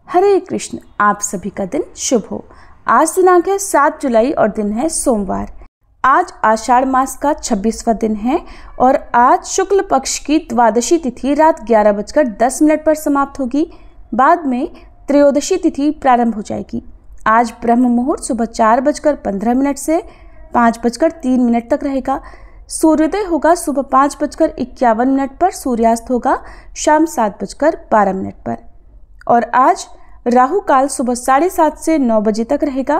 हरे कृष्ण। आप सभी का दिन शुभ हो। आज दिनांक है 7 जुलाई और दिन है सोमवार। आज आषाढ़ मास का 26वां दिन है और आज शुक्ल पक्ष की द्वादशी तिथि रात 11:10 पर समाप्त होगी। बाद में त्रयोदशी तिथि प्रारंभ हो जाएगी। आज ब्रह्म मुहूर्त सुबह 4:15 से 5:03 तक रहेगा। सूर्योदय होगा सुबह 5:51 पर, सूर्यास्त होगा शाम 7:12 पर। और आज राहु काल सुबह 7:30 से 9 बजे तक रहेगा।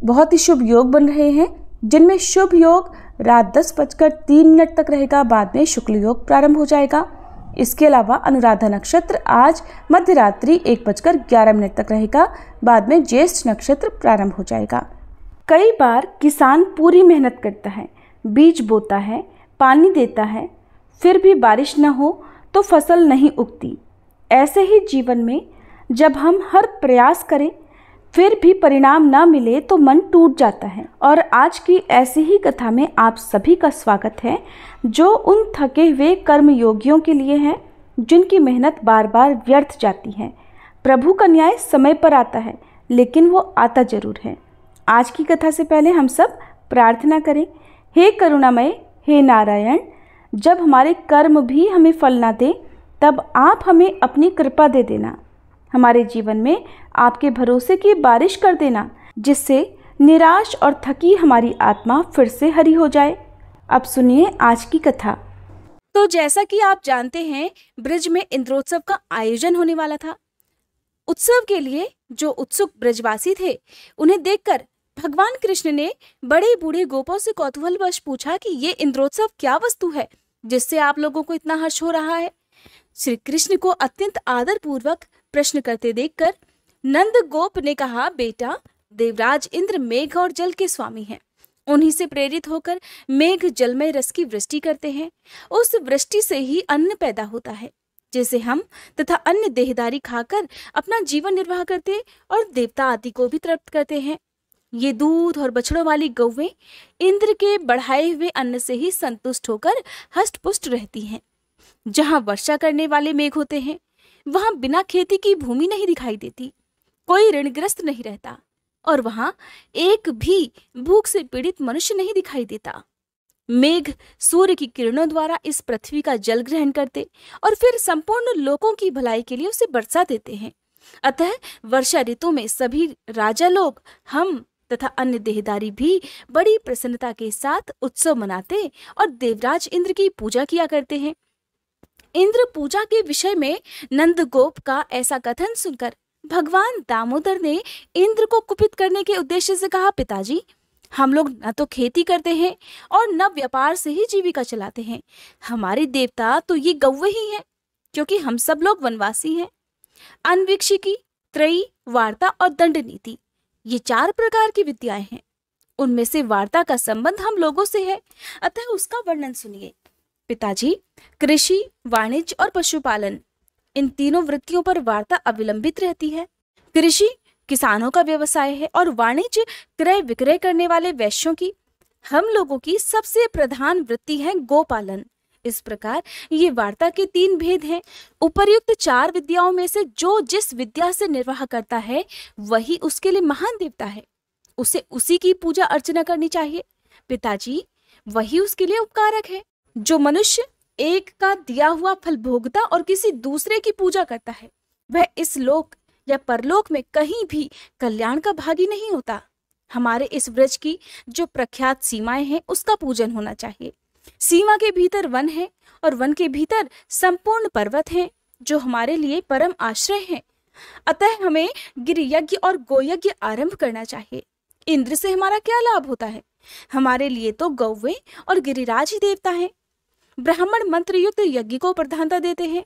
बहुत ही शुभ योग बन रहे हैं, जिनमें शुभ योग रात 10:03 तक रहेगा। बाद में शुक्ल योग प्रारंभ हो जाएगा। इसके अलावा अनुराधा नक्षत्र आज मध्य रात्रि 1:11 तक रहेगा। बाद में ज्येष्ठ नक्षत्र प्रारंभ हो जाएगा। कई बार किसान पूरी मेहनत करता है, बीज बोता है, पानी देता है, फिर भी बारिश न हो तो फसल नहीं उगती। ऐसे ही जीवन में जब हम हर प्रयास करें फिर भी परिणाम न मिले तो मन टूट जाता है। और आज की ऐसी ही कथा में आप सभी का स्वागत है, जो उन थके हुए कर्म योगियों के लिए है जिनकी मेहनत बार बार व्यर्थ जाती है। प्रभु का न्याय समय पर आता है, लेकिन वो आता जरूर है। आज की कथा से पहले हम सब प्रार्थना करें। हे करुणामय, हे नारायण, जब हमारे कर्म भी हमें फल ना दे तब आप हमें अपनी कृपा दे देना। हमारे जीवन में आपके भरोसे की बारिश कर देना, जिससे निराश और थकी हमारी आत्मा फिर से हरी हो जाए। अब सुनिए आज की कथा। तो जैसा कि आप जानते हैं, ब्रज में इंद्रोत्सव का आयोजन होने वाला था। उत्सव के लिए जो उत्सुक ब्रजवासी थे, उन्हें देखकर भगवान कृष्ण ने बड़े बूढ़े गोपों से कौतूहलवश पूछा कि ये इंद्रोत्सव क्या वस्तु है जिससे आप लोगों को इतना हर्ष हो रहा है। श्री कृष्ण को अत्यंत आदर पूर्वक प्रश्न करते देखकर नंद गोप ने कहा, बेटा, देवराज इंद्र मेघ और जल के स्वामी हैं। उन्हीं से प्रेरित होकर मेघ जलमय रस की वृष्टि करते हैं। उस वृष्टि से ही अन्न पैदा होता है, जिसे हम तथा अन्य देहदारी खाकर अपना जीवन निर्वाह करते और देवता आदि को भी तृप्त करते हैं। ये दूध और बछड़ों वाली गौवें इंद्र के बढ़ाए हुए अन्न से ही संतुष्ट होकर हष्ट-पुष्ट रहती हैं। जहां वर्षा करने वाले मेघ होते हैं, वहां बिना खेती की भूमि नहीं दिखाई देती, कोई ऋणग्रस्त नहीं रहता और वहां एक भी भूख से पीड़ित मनुष्य नहीं दिखाई देता। मेघ सूर्य की किरणों द्वारा इस पृथ्वी का जल ग्रहण करते और फिर संपूर्ण लोगों की भलाई के लिए उसे बरसा देते हैं। अतः वर्षा ऋतु में सभी राजा लोग, हम तथा अन्य देहदारी भी बड़ी प्रसन्नता के साथ उत्सव मनाते और देवराज इंद्र की पूजा किया करते हैं। इंद्र पूजा के विषय में नंद गोप का ऐसा कथन सुनकर भगवान दामोदर ने इंद्र को कुपित करने के उद्देश्य से कहा, पिताजी, हम लोग न तो खेती करते हैं और न व्यापार से ही जीविका चलाते हैं। हमारे देवता तो ये गौवे ही हैं, क्योंकि हम सब लोग वनवासी हैं। अन्वीक्षिकी, त्रयी, वार्ता और दंड नीति, ये 4 प्रकार की विद्याएं हैं। उनमें से वार्ता का संबंध हम लोगों से है, अतः उसका वर्णन सुनिए। पिताजी, कृषि, वाणिज्य और पशुपालन, इन तीनों वृत्तियों पर वार्ता अविलंबित रहती है। कृषि किसानों का व्यवसाय है और वाणिज्य क्रय विक्रय करने वाले वैश्यों की। हम लोगों की सबसे प्रधान वृत्ति है गोपालन। इस प्रकार ये वार्ता के 3 भेद हैं। उपर्युक्त 4 विद्याओं में से जो जिस विद्या से निर्वाह करता है, वही उसके लिए महान देवता है। उसे उसी की पूजा अर्चना करनी चाहिए। पिताजी, वही उसके लिए उपकारक है। जो मनुष्य एक का दिया हुआ फल भोगता और किसी दूसरे की पूजा करता है, वह इस लोक या परलोक में कहीं भी कल्याण का भागी नहीं होता। हमारे इस व्रज की जो प्रख्यात सीमाएं हैं, उसका पूजन होना चाहिए। सीमा के भीतर वन है और वन के भीतर संपूर्ण पर्वत हैं, जो हमारे लिए परम आश्रय हैं। अतः हमें गिरियज्ञ और गोयज्ञ आरंभ करना चाहिए। इंद्र से हमारा क्या लाभ होता है? हमारे लिए तो गौवें और गिरिराज ही देवता हैं। ब्राह्मण मंत्र युक्त यज्ञ को प्रधानता देते हैं।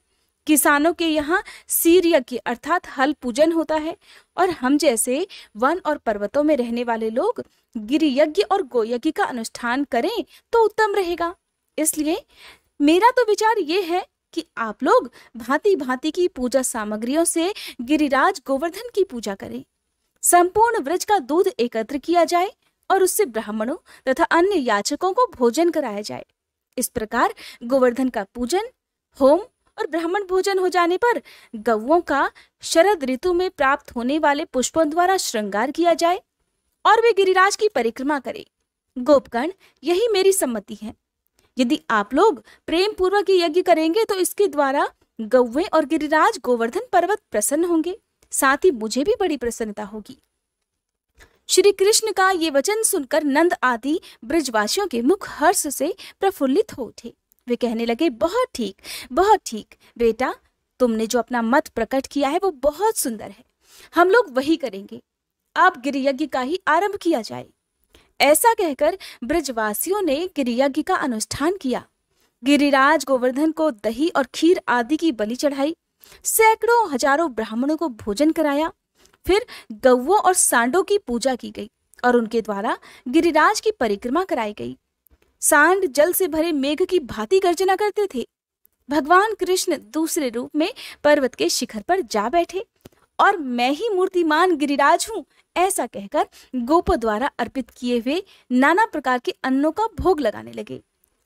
किसानों के यहाँ सीर यज्ञ अर्थात हल पूजन होता है और हम जैसे वन और पर्वतों में रहने वाले लोग गिरि यज्ञ और गोयज्ञ का अनुष्ठान करें तो उत्तम रहेगा। इसलिए मेरा तो विचार ये है कि आप लोग भांति भांति की पूजा सामग्रियों से गिरिराज गोवर्धन की पूजा करें। संपूर्ण व्रज का दूध एकत्र किया जाए और उससे ब्राह्मणों तथा अन्य याचकों को भोजन कराया जाए। इस प्रकार गोवर्धन का पूजन, होम और ब्राह्मण भोजन हो जाने पर गौओं का शरद ऋतु में प्राप्त होने वाले पुष्पों द्वारा श्रृंगार किया जाए और वे गिरिराज की परिक्रमा करें। गोपगण, यही मेरी सम्मति है। यदि आप लोग प्रेम पूर्वक ये यज्ञ करेंगे तो इसके द्वारा गौवें और गिरिराज गोवर्धन पर्वत प्रसन्न होंगे, साथ ही मुझे भी बड़ी प्रसन्नता होगी। श्री कृष्ण का ये वचन सुनकर नंद आदि ब्रजवासियों के मुख हर्ष से प्रफुल्लित हो उठे। वे कहने लगे, बहुत ठीक, बहुत ठीक बेटा, तुमने जो अपना मत प्रकट किया है वो बहुत सुंदर है, हम लोग वही करेंगे। अब गिरियज्ञ का ही आरंभ किया जाए। ऐसा कहकर ब्रजवासियों ने गिरियज्ञ का अनुष्ठान किया। गिरिराज गोवर्धन को दही और खीर आदि की बलि चढ़ाई, सैकड़ों हजारों ब्राह्मणों को भोजन कराया, फिर गौओं और सांडों की पूजा की गई और उनके द्वारा गिरिराज की परिक्रमा कराई गई। सांड जल से भरे मेघ की भांति गर्जना करते थे। भगवान कृष्ण दूसरे रूप में पर्वत के शिखर पर जा बैठे और मैं ही मूर्तिमान गिरिराज हूँ ऐसा कहकर गोपों द्वारा अर्पित किए हुए नाना प्रकार के अन्नों का भोग लगाने लगे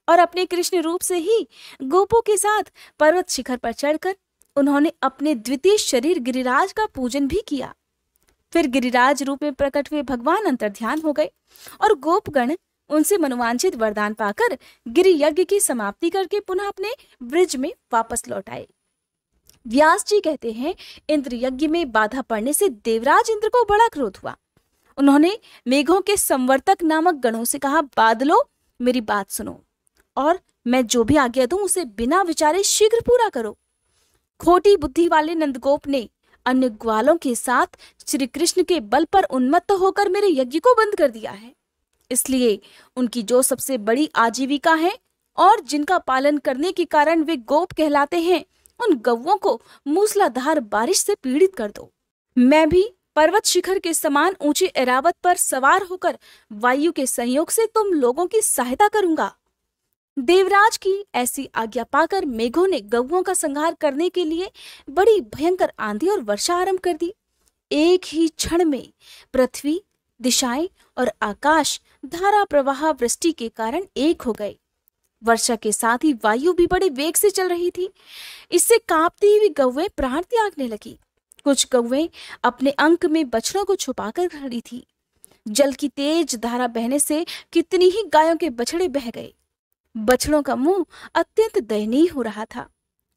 और अपने कृष्ण रूप से ही गोपों के साथ पर्वत शिखर पर चढ़कर उन्होंने अपने द्वितीय शरीर गिरिराज का पूजन भी किया। फिर गिरिराज रूप में प्रकट हुए भगवान अंतर्ध्यान हो गए और गोपगण उनसे मनोवांछित वरदान पाकर गिरि यज्ञ की समाप्ति करके पुनः अपने ब्रिज में वापस लौट आए। व्यास जी कहते हैं, इंद्र यज्ञ में बाधा पड़ने से देवराज इंद्र को बड़ा क्रोध हुआ। उन्होंने मेघों के संवर्तक नामक गणों से कहा, बादलों मेरी बात सुनो और मैं जो भी आज्ञा दूं उसे बिना विचारे शीघ्र पूरा करो। खोटी बुद्धि वाले नंदगोप ने अन्य ग्वालों के साथ श्री कृष्ण के बल पर उन्मत्त होकर मेरे यज्ञ को बंद कर दिया है, इसलिए उनकी जो सबसे बड़ी आजीविका है और जिनका पालन करने के कारण वे गोप कहलाते हैं, उन गौओं को मूसलाधार बारिश से पीड़ित कर दो। मैं भी पर्वत शिखर के समान ऊंचे ऐरावत पर सवार होकर वायु के संयोग से तुम लोगों की सहायता करूंगा। देवराज की ऐसी आज्ञा पाकर मेघों ने गौओं का संहार करने के लिए बड़ी भयंकर आंधी और वर्षा आरंभ कर दी। एक ही क्षण में पृथ्वी, दिशाएं और आकाश धारा प्रवाह वृष्टि के कारण एक हो गए। वर्षा के साथ ही वायु भी बड़े वेग से चल रही थी। इससे कांपती हुई गौएं प्राण त्यागने लगी। कुछ गौएं अपने अंक में बछड़ों को छुपाकर खड़ी थी। जल की तेज धारा बहने से कितनी ही गायों के बछड़े बह गए। बछड़ों का मुंह अत्यंत दयनीय हो रहा था।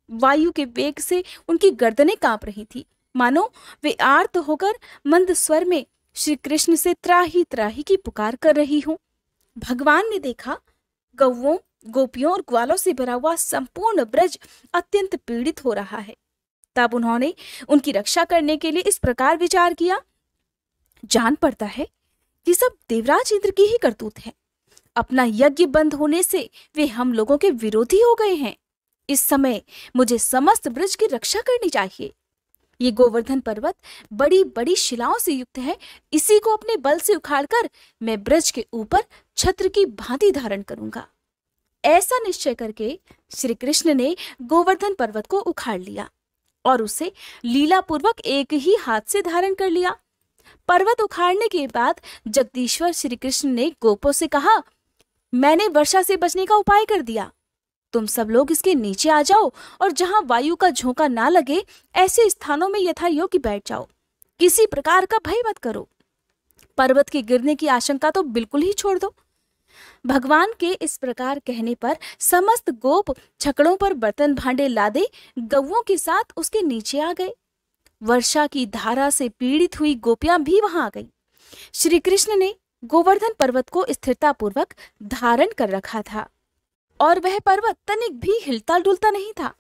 वायु के वेग से उनकी गर्दनें कांप रही थी, मानो वे आर्त होकर मंद स्वर में श्री कृष्ण से त्राही त्राही की पुकार कर रही हूं। भगवान ने देखा गौओं, गोपियों और ग्वालों से भरा हुआ संपूर्ण ब्रज अत्यंत पीड़ित हो रहा है। तब उन्होंने उनकी रक्षा करने के लिए इस प्रकार विचार किया, जान पड़ता है कि सब देवराज इंद्र की ही करतूत है। अपना यज्ञ बंद होने से वे हम लोगों के विरोधी हो गए हैं। इस समय मुझे समस्त ब्रज की रक्षा करनी चाहिए। ये गोवर्धन पर्वत बड़ी बड़ी शिलाओं से युक्त है, इसी को अपने बल से उखाड़कर मैं ब्रज के ऊपर छत्र की भांति धारण करूंगा। ऐसा निश्चय करके श्री कृष्ण ने गोवर्धन पर्वत को उखाड़ लिया और उसे लीलापूर्वक एक ही हाथ से धारण कर लिया। पर्वत उखाड़ने के बाद जगदीश्वर श्री कृष्ण ने गोपों से कहा, मैंने वर्षा से बचने का उपाय कर दिया। तुम सब लोग इसके नीचे आ जाओ और जहां वायु का झोंका ना लगे ऐसे स्थानों में यथायोग्य बैठ जाओ। किसी प्रकार का भय मत करो। पर्वत के गिरने की आशंका तो बिल्कुल ही छोड़ दो। भगवान के इस प्रकार कहने पर समस्त गोप छकड़ों पर बर्तन भांडे लादे गौओं के साथ उसके नीचे आ गए। वर्षा की धारा से पीड़ित हुई गोपियां भी वहां आ गई। श्री कृष्ण ने गोवर्धन पर्वत को स्थिरता पूर्वक धारण कर रखा था और वह पर्वत तनिक भी हिलता डुलता नहीं था।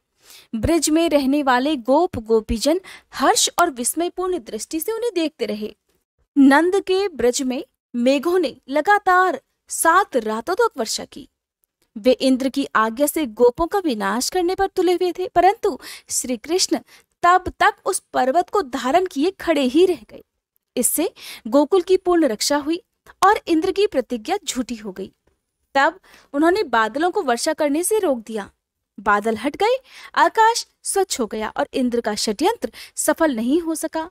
ब्रिज में रहने वाले गोप गोपीजन हर्ष और विस्मयपूर्ण दृष्टि से उन्हें देखते रहे। नंद के ब्रिज में मेघों ने लगातार 7 रातों तक वर्षा की। वे इंद्र की आज्ञा से गोपों का विनाश करने पर तुले हुए थे, परंतु श्री कृष्ण तब तक उस पर्वत को धारण किए खड़े ही रह गए। इससे गोकुल की पूर्ण रक्षा हुई और इंद्र की प्रतिज्ञा झूठी हो गई। तब उन्होंने बादलों को वर्षा करने से रोक दिया। बादल हट गए, आकाश स्वच्छ हो गया और इंद्र का षड्यंत्र सफल नहीं हो सका।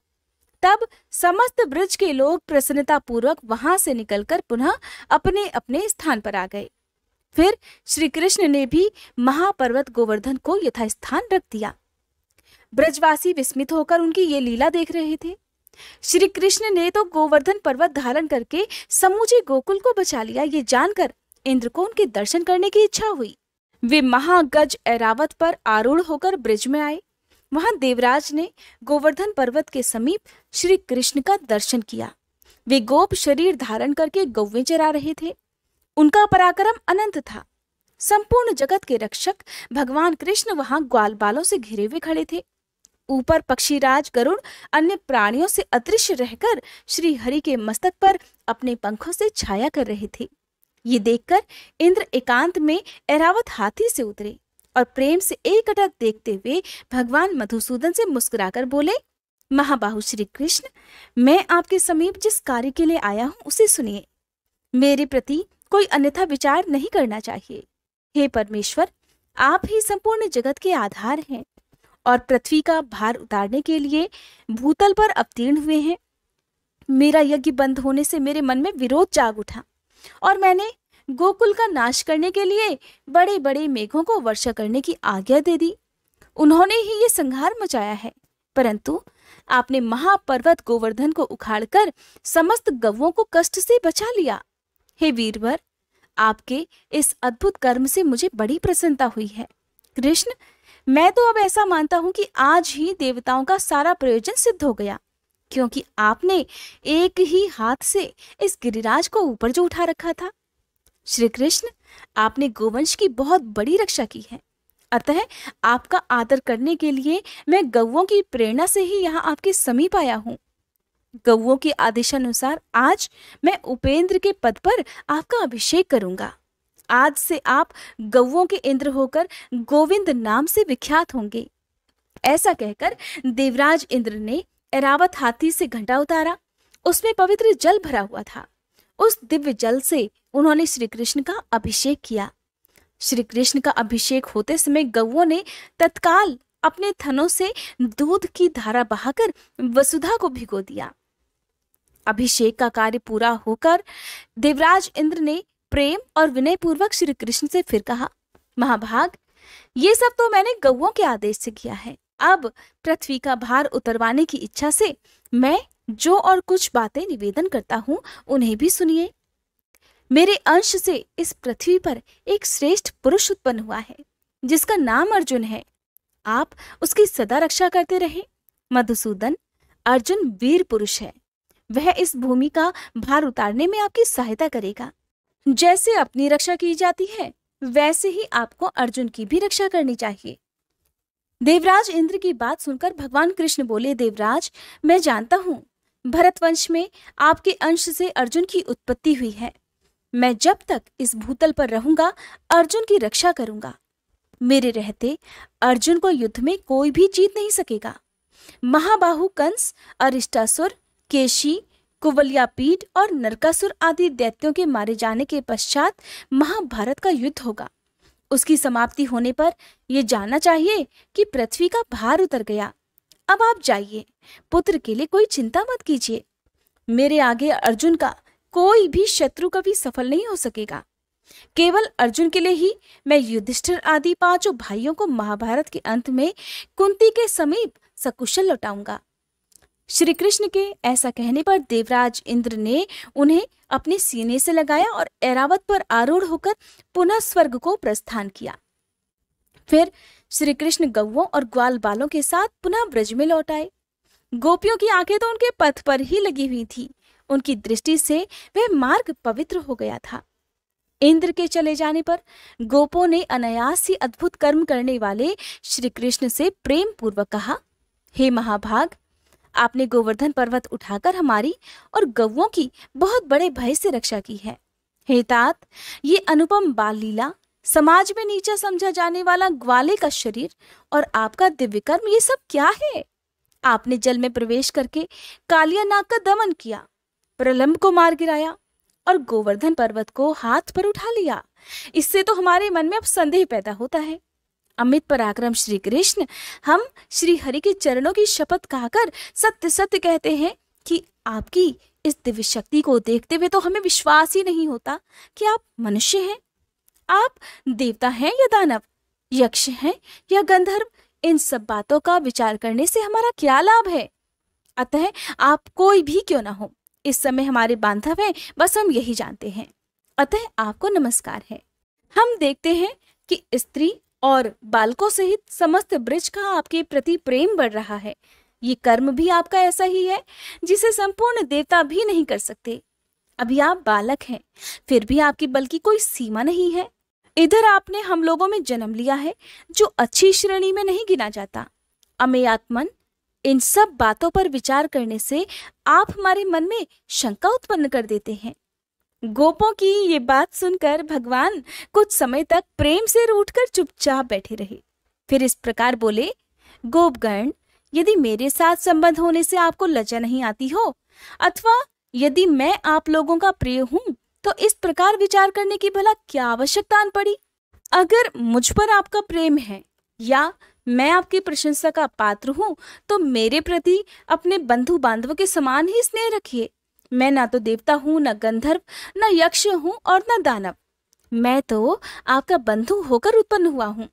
तब समस्त ब्रज के लोग प्रसन्नता पूर्वक वहां से निकलकर पुनः अपने अपने स्थान पर आ गए। फिर श्री कृष्ण ने भी महापर्वत गोवर्धन को यथास्थान रख दिया। ब्रजवासी विस्मित होकर उनकी ये लीला देख रहे थे। श्री कृष्ण ने तो गोवर्धन पर्वत धारण करके समूचे गोकुल को बचा लिया। ये जानकर इंद्र को उनके दर्शन करने की इच्छा हुई। वे महागज ऐरावत पर आरूढ़ होकर ब्रिज में आए। वहां देवराज ने गोवर्धन पर्वत के समीप श्री कृष्ण का दर्शन किया। वे गोप शरीर धारण करके गौवें चरा रहे थे। उनका पराक्रम अनंत था। संपूर्ण जगत के रक्षक भगवान कृष्ण वहां ग्वाल बालों से घिरे हुए खड़े थे। ऊपर पक्षीराज गरुड़ अन्य प्राणियों से अदृश्य रहकर श्री हरि के मस्तक पर अपने पंखों से छाया कर रहे थे। ये देखकर इंद्र एकांत में ऐरावत हाथी से उतरे और प्रेम से एकटक देखते हुए भगवान मधुसूदन से मुस्कुराकर बोले, महाबाहु श्री कृष्ण, मैं आपके समीप जिस कार्य के लिए आया हूं उसे सुनिए। मेरे प्रति कोई अन्यथा विचार नहीं करना चाहिए। हे परमेश्वर, आप ही संपूर्ण जगत के आधार हैं और पृथ्वी का भार उतारने के लिए भूतल पर अवतीर्ण हुए हैं। मेरा यज्ञ बंद होने से मेरे मन में विरोध जाग उठा और मैंने गोकुल का नाश करने के लिए बड़े बड़े मेघों को वर्षा करने की आज्ञा दे दी। उन्होंने ही ये संहार मचाया है, परंतु आपने महापर्वत गोवर्धन को उखाड़कर समस्त गौओं को कष्ट से बचा लिया। हे वीरवर, आपके इस अद्भुत कर्म से मुझे बड़ी प्रसन्नता हुई है। कृष्ण, मैं तो अब ऐसा मानता हूं कि आज ही देवताओं का सारा प्रयोजन सिद्ध हो गया, क्योंकि आपने एक ही हाथ से इस गिरिराज को ऊपर जो उठा रखा था। श्री कृष्ण, आपने गोवंश की बहुत बड़ी रक्षा की है, अतः आपका आदर करने के लिए मैं गौओं की प्रेरणा से ही यहाँ आपके समीप आया हूँ। गौओं के आदेशानुसार आज मैं उपेंद्र के पद पर आपका अभिषेक करूंगा। आज से आप गौओं के इंद्र होकर गोविंद नाम से विख्यात होंगे। ऐसा कहकर देवराज इंद्र ने ऐरावत हाथी से घंटा उतारा। उसमें पवित्र जल भरा हुआ था। उस दिव्य जल से उन्होंने श्री कृष्ण का अभिषेक किया। श्री कृष्ण का अभिषेक होते समय गौओं ने तत्काल अपने थनों से दूध की धारा बहाकर वसुधा को भिगो दिया। अभिषेक का कार्य पूरा होकर देवराज इंद्र ने प्रेम और विनय पूर्वक श्री कृष्ण से फिर कहा, महाभाग, ये सब तो मैंने गौओं के आदेश से किया है। अब पृथ्वी का भार उतरवाने की इच्छा से मैं जो और कुछ बातें निवेदन करता हूँ उन्हें भी सुनिए। मेरे अंश से इस पृथ्वी पर एक श्रेष्ठ पुरुष उत्पन्न हुआ है, जिसका नाम अर्जुन है। आप उसकी सदा रक्षा करते रहे। मधुसूदन, अर्जुन वीर पुरुष है। वह इस भूमि का भार उतारने में आपकी सहायता करेगा। जैसे अपनी रक्षा की जाती है, वैसे ही आपको अर्जुन की भी रक्षा करनी चाहिए। देवराज इंद्र की बात सुनकर भगवान कृष्ण बोले, देवराज, मैं जानता हूँ भरतवंश में आपके अंश से अर्जुन की उत्पत्ति हुई है। मैं जब तक इस भूतल पर रहूंगा अर्जुन की रक्षा करूंगा। मेरे रहते अर्जुन को युद्ध में कोई भी जीत नहीं सकेगा। महाबाहु कंस, अरिष्टासुर, केशी, कुवलयापीड और नरकासुर आदि दैत्यों के मारे जाने के पश्चात महाभारत का युद्ध होगा। उसकी समाप्ति होने पर यह जानना चाहिए कि पृथ्वी का भार उतर गया। अब आप जाइए, पुत्र के लिए कोई चिंता मत कीजिए। मेरे आगे अर्जुन का कोई भी शत्रु कभी सफल नहीं हो सकेगा। केवल अर्जुन के लिए ही मैं युधिष्ठिर आदि 5 भाइयों को महाभारत के अंत में कुंती के समीप सकुशल लौटाऊंगा। श्री कृष्ण के ऐसा कहने पर देवराज इंद्र ने उन्हें अपने सीने से लगाया और ऐरावत पर आरूढ़ होकर पुनः स्वर्ग को प्रस्थान किया। फिर श्री कृष्ण गौओं और ग्वाल बालों के साथ पुनः ब्रज में लौट आए। गोपियों की आंखें तो उनके पथ पर ही लगी हुई थी। उनकी दृष्टि से वह मार्ग पवित्र हो गया था। इंद्र के चले जाने पर गोपों ने अनायास ही अद्भुत कर्म करने वाले श्री कृष्ण से प्रेम पूर्वक कहा, हे महाभाग, आपने गोवर्धन पर्वत उठाकर हमारी और गौओं की बहुत बड़े भय से रक्षा की है। हे तात, ये अनुपम बाल लीला, समाज में नीचा समझा जाने वाला ग्वाले का शरीर और आपका दिव्य कर्म, ये सब क्या है? आपने जल में प्रवेश करके कालिया नाग का दमन किया, प्रलंब को मार गिराया और गोवर्धन पर्वत को हाथ पर उठा लिया। इससे तो हमारे मन में अब संदेह पैदा होता है। अमित पराक्रम श्री कृष्ण, हम श्री हरि के चरणों की शपथ खाकर सत्य सत्य कहते हैं कि आपकी इस दिव्य शक्ति को देखते हुए तो हमें विश्वास ही नहीं होता कि आप मनुष्य हैं। आप देवता हैं या दानव, यक्ष हैं या गंधर्व, इन सब बातों का विचार करने से हमारा क्या लाभ है। अतः आप कोई भी क्यों ना हो, इस समय हमारे बांधव हैं, बस हम यही जानते हैं। अतः आपको नमस्कार है। हम देखते हैं कि स्त्री और बालकों सहित समस्त ब्रज का आपके प्रति प्रेम बढ़ रहा है। ये कर्म भी आपका ऐसा ही है जिसे संपूर्ण देवता भी नहीं कर सकते। अभी आप बालक हैं, फिर भी आपके बल की कोई सीमा नहीं है। इधर आपने हम लोगों में जन्म लिया है जो अच्छी श्रेणी में नहीं गिना जाता। अमेयात्मन, इन सब बातों पर विचार करने से आप हमारे मन में शंका उत्पन्न कर देते हैं। गोपों की ये बात सुनकर भगवान कुछ समय तक प्रेम से रूठकर चुपचाप बैठे रहे। फिर इस प्रकार बोले, गोपगण, यदि मेरे साथ संबंध होने से आपको लज्जा नहीं आती हो, अथवा यदि मैं आप लोगों का प्रिय हूं, तो इस प्रकार विचार करने की भला क्या आवश्यकता आन पड़ी। अगर मुझ पर आपका प्रेम है या मैं आपकी प्रशंसा का पात्र हूं, तो मेरे प्रति अपने बंधु बांधवों के समान ही स्नेह रखिए। मैं ना तो देवता हूं, न गंधर्व, न यक्ष हूं और न दानव। मैं तो आपका बंधु होकर उत्पन्न हुआ हूं।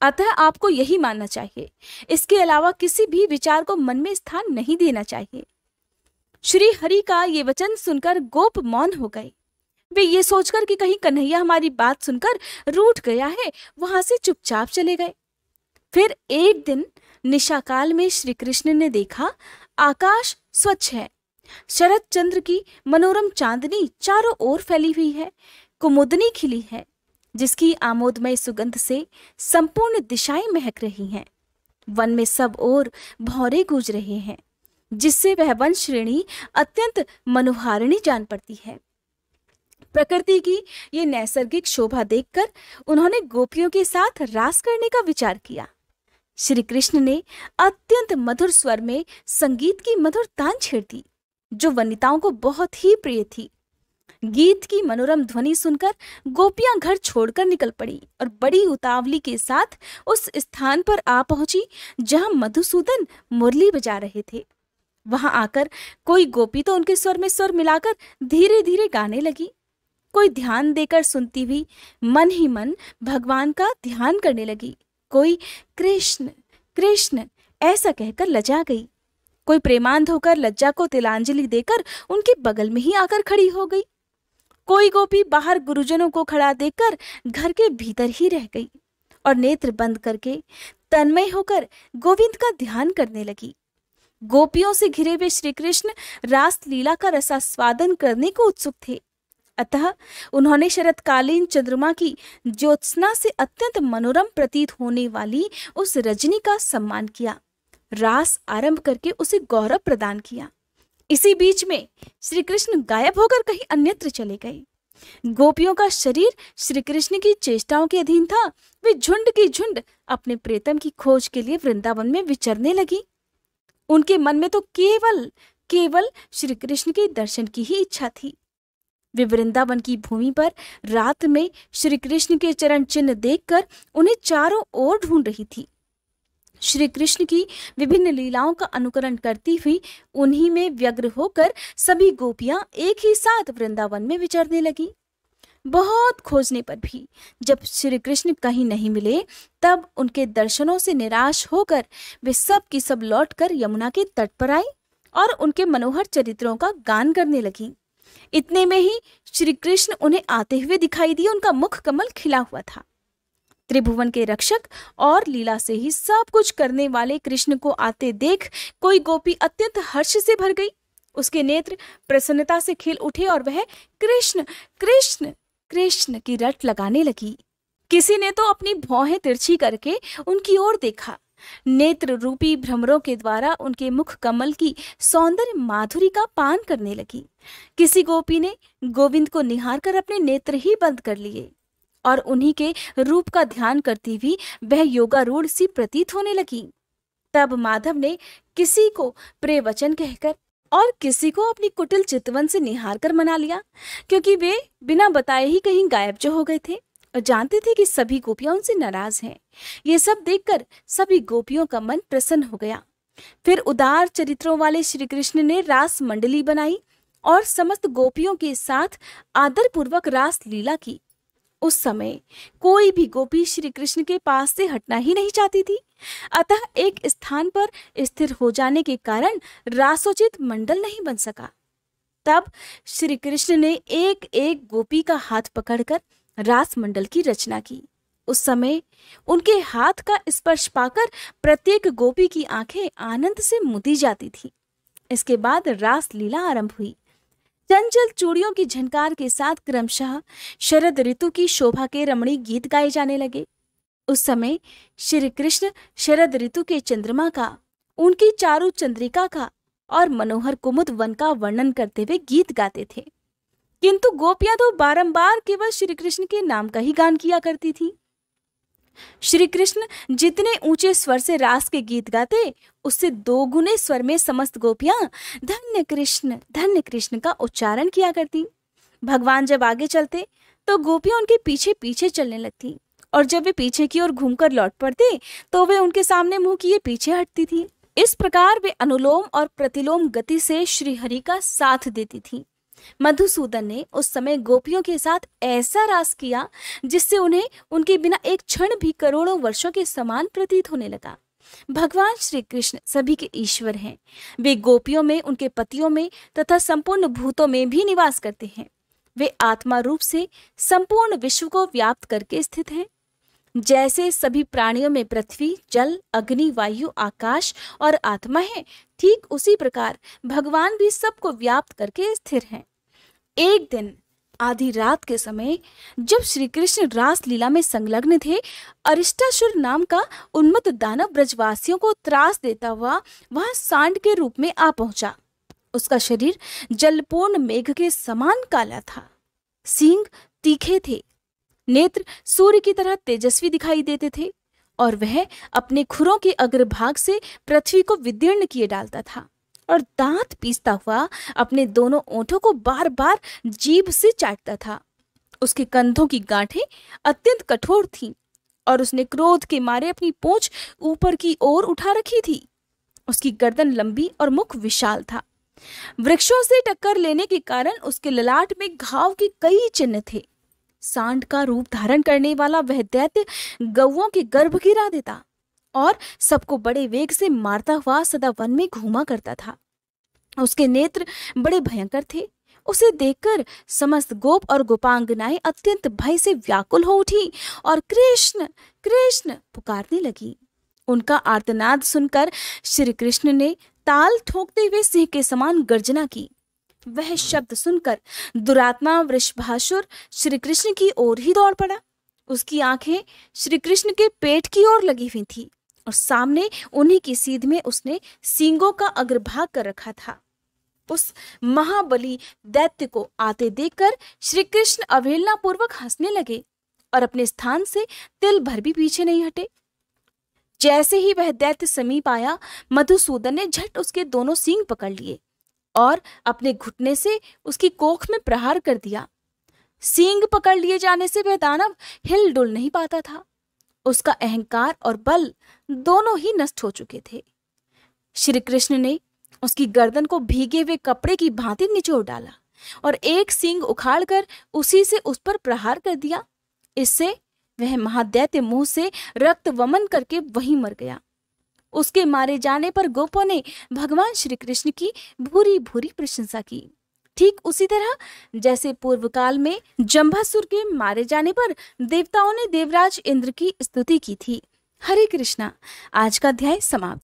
अतः आपको यही मानना चाहिए। इसके अलावा किसी भी विचार को मन में स्थान नहीं देना चाहिए। श्री हरि का ये वचन सुनकर गोप मौन हो गए। वे ये सोचकर कि कहीं कन्हैया हमारी बात सुनकर रूठ गया है, वहां से चुपचाप चले गए। फिर एक दिन निशाकाल में श्री कृष्ण ने देखा, आकाश स्वच्छ है, शरद चंद्र की मनोरम चांदनी चारों ओर फैली हुई है, कुमुदनी खिली है, जिसकी आमोदमय सुगंध से संपूर्ण दिशाएं महक रही हैं। वन में सब ओर भौरे गूंज रहे हैं, जिससे वह वन श्रेणी अत्यंत मनोहारिणी जान पड़ती है। प्रकृति की ये नैसर्गिक शोभा देखकर उन्होंने गोपियों के साथ रास करने का विचार किया। श्री कृष्ण ने अत्यंत मधुर स्वर में संगीत की मधुर तान छेड़ दी, जो वनिताओं को बहुत ही प्रिय थी। गीत की मनोरम ध्वनि सुनकर गोपियां घर छोड़कर निकल पड़ी और बड़ी उतावली के साथ उस स्थान पर आ पहुंची जहां मधुसूदन मुरली बजा रहे थे। वहां आकर कोई गोपी तो उनके स्वर में स्वर मिलाकर धीरे धीरे गाने लगी, कोई ध्यान देकर सुनती हुई मन ही मन भगवान का ध्यान करने लगी, कोई कृष्ण कृष्ण ऐसा कहकर लजा गई, कोई प्रेमांध होकर लज्जा को तिलांजलि देकर उनके बगल में ही आकर खड़ी हो गई, कोई गोपी बाहर गुरुजनों को खड़ा देखकर घर के भीतर ही रह गई और नेत्र बंद करके तन्मय होकर गोविंद का ध्यान करने लगी। गोपियों से घिरे हुए श्री कृष्ण रास लीला का रसास्वादन करने को उत्सुक थे। अतः उन्होंने शरतकालीन चंद्रमा की ज्योत्सना से अत्यंत मनोरम प्रतीत होने वाली उस रजनी का सम्मान किया, रास आरंभ करके उसे गौरव प्रदान किया। इसी बीच में श्री कृष्ण गायब होकर कहीं अन्यत्र चले गए। गोपियों का शरीर श्री कृष्ण की चेष्टाओं के अधीन था। वे झुंड की झुंड अपने प्रीतम की खोज के लिए वृंदावन में विचरने लगी। उनके मन में तो केवल श्री कृष्ण के दर्शन की ही इच्छा थी। वे वृंदावन की भूमि पर रात में श्री कृष्ण के चरण चिन्ह देखकर उन्हें चारों ओर ढूंढ रही थी। श्री कृष्ण की विभिन्न लीलाओं का अनुकरण करती हुई उन्हीं में व्यग्र होकर सभी गोपियां एक ही साथ वृंदावन में विचरने लगी। बहुत खोजने पर भी जब श्री कृष्ण कहीं नहीं मिले, तब उनके दर्शनों से निराश होकर वे सब की सब लौटकर यमुना के तट पर आई और उनके मनोहर चरित्रों का गान करने लगी। इतने में ही श्री कृष्ण उन्हें आते हुए दिखाई दिए। उनका मुख कमल खिला हुआ था। त्रिभुवन के रक्षक और लीला से ही सब कुछ करने वाले कृष्ण को आते देख कोई गोपी अत्यंत हर्ष से भर गई। उसके नेत्र प्रसन्नता से खिल उठे और वह कृष्ण कृष्ण कृष्ण की रट लगाने लगी। किसी ने तो अपनी भौहें तिरछी करके उनकी ओर देखा। नेत्र रूपी भ्रमरों के द्वारा उनके मुख कमल की सौंदर्य माधुरी का पान करने लगी। किसी गोपी ने गोविंद को निहार कर अपने नेत्र ही बंद कर लिए और उन्हीं के रूप का ध्यान करती हुई वह योगारूढ़ सी प्रतीत होने लगी। तब माधव ने किसी को प्रिय वचन कहकर और किसी को अपनी कुटिल चितवन से निहार कर मना लिया, क्योंकि वे बिना बताए ही कहीं गायब जो हो गए थे और जानते थे कि सभी गोपियां उनसे नाराज हैं। ये सब देखकर सभी गोपियों का मन प्रसन्न हो गया। फिर उदार चरित्रों वाले श्री कृष्ण ने रास मंडली बनाई और समस्त गोपियों के साथ आदर पूर्वक रास लीला की। उस समय कोई भी गोपी श्री कृष्ण के पास से हटना ही नहीं चाहती थी। अतः एक स्थान पर स्थिर हो जाने के कारण रासोचित मंडल नहीं बन सका। तब श्री कृष्ण ने एक एक गोपी का हाथ पकड़कर रास मंडल की रचना की। उस समय उनके हाथ का स्पर्श पाकर प्रत्येक गोपी की आंखें आनंद से मुदी जाती थी। इसके बाद रास लीला आरंभ हुई। चंचल चूड़ियों की झनकार के साथ क्रमशः शरद ऋतु की शोभा के रमणीय गीत गाए जाने लगे। उस समय श्री कृष्ण शरद ऋतु के चंद्रमा का, उनकी चारु चंद्रिका का और मनोहर कुमुद वन का वर्णन करते हुए गीत गाते थे। किंतु गोपियां तो बारंबार केवल श्री कृष्ण के नाम का ही गान किया करती थी। श्री कृष्ण जितने ऊंचे स्वर से रास के गीत गाते, उससे दोगुने स्वर में समस्त गोपियां धन्य कृष्ण का उच्चारण किया करती। भगवान जब आगे चलते तो गोपियां उनके पीछे पीछे चलने लगती, और जब वे पीछे की ओर घूमकर लौट पड़ते तो वे उनके सामने मुंह किए पीछे हटती थी। इस प्रकार वे अनुलोम और प्रतिलोम गति से श्री हरि का साथ देती थी। मधुसूदन ने उस समय गोपियों के साथ ऐसा रास किया जिससे उन्हें उनके बिना एक क्षण भी करोड़ों वर्षों के समान प्रतीत होने लगा। भगवान श्री कृष्ण सभी के ईश्वर हैं। वे गोपियों में, उनके पतियों में तथा संपूर्ण भूतों में भी निवास करते हैं। वे आत्मा रूप से संपूर्ण विश्व को व्याप्त करके स्थित हैं। जैसे सभी प्राणियों में पृथ्वी, जल, अग्नि, वायु, आकाश और आत्मा है, ठीक उसी प्रकार भगवान भी सबको व्याप्त करके स्थिर हैं। एक दिन आधी रात के समय जब श्री कृष्ण रास लीला में संलग्न थे, अरिष्टासुर नाम का उन्मत्त दानव ब्रजवासियों को त्रास देता हुआ वहां सांड के रूप में आ पहुंचा। उसका शरीर जलपूर्ण मेघ के समान काला था, सींग तीखे थे, नेत्र सूर्य की तरह तेजस्वी दिखाई देते थे, और वह अपने खुरों के अग्रभाग से पृथ्वी को विदीर्ण किए डालता था, और दांत पीसता हुआ अपने दोनों ओंठों को बार बार जीभ से चाटता था। उसके कंधों की गांठें अत्यंत कठोर थीं, और उसने क्रोध के मारे अपनी पूंछ ऊपर की ओर उठा रखी थी। उसकी गर्दन लंबी और मुख विशाल था। वृक्षों से टक्कर लेने के कारण उसके ललाट में घाव के कई चिन्ह थे। सांड का रूप धारण करने वाला वह दैत्य गौओं के गर्भ गिरा देता और सबको बड़े वेग से मारता हुआ सदा वन में घूमा करता था। उसके नेत्र बड़े भयंकर थे। उसे देखकर समस्त गोप और गोपांगनाएं अत्यंत भय से व्याकुल हो उठी और कृष्ण कृष्ण पुकारने लगी। उनका आर्तनाद सुनकर श्री कृष्ण ने ताल ठोकते हुए सिंह के समान गर्जना की। वह शब्द सुनकर दुरात्मा वृषभासुर श्री कृष्ण की ओर ही दौड़ पड़ा। उसकी आंखें श्री कृष्ण के पेट की ओर लगी हुई थी, और सामने उन्हीं की सीध में उसने सींगों का अग्रभाग कर रखा था। उस महाबली दैत्य को आते देखकर श्री कृष्ण अवहेलना पूर्वक हंसने लगे और अपने स्थान से तिल भर भी पीछे नहीं हटे। जैसे ही वह दैत्य समीप आया, मधुसूदन ने झट उसके दोनों सींग पकड़ लिए और अपने घुटने से उसकी कोख में प्रहार कर दिया। सींग पकड़ लिए जाने से वह दानव हिल डुल नहीं पाता था। उसका अहंकार और बल दोनों ही नष्ट हो चुके थे। श्री कृष्ण ने उसकी गर्दन को भीगे हुए कपड़े की भांति निचोड़ डाला और एक सींग उखाड़कर उसी से उस पर प्रहार कर दिया। इससे वह महादैत्य मुंह से रक्त वमन करके वहीं मर गया। उसके मारे जाने पर गोपों ने भगवान श्री कृष्ण की भूरी भूरी प्रशंसा की। ठीक उसी तरह जैसे पूर्व काल में जंभासुर के मारे जाने पर देवताओं ने देवराज इंद्र की स्तुति की थी। हरे कृष्णा। आज का अध्याय समाप्त।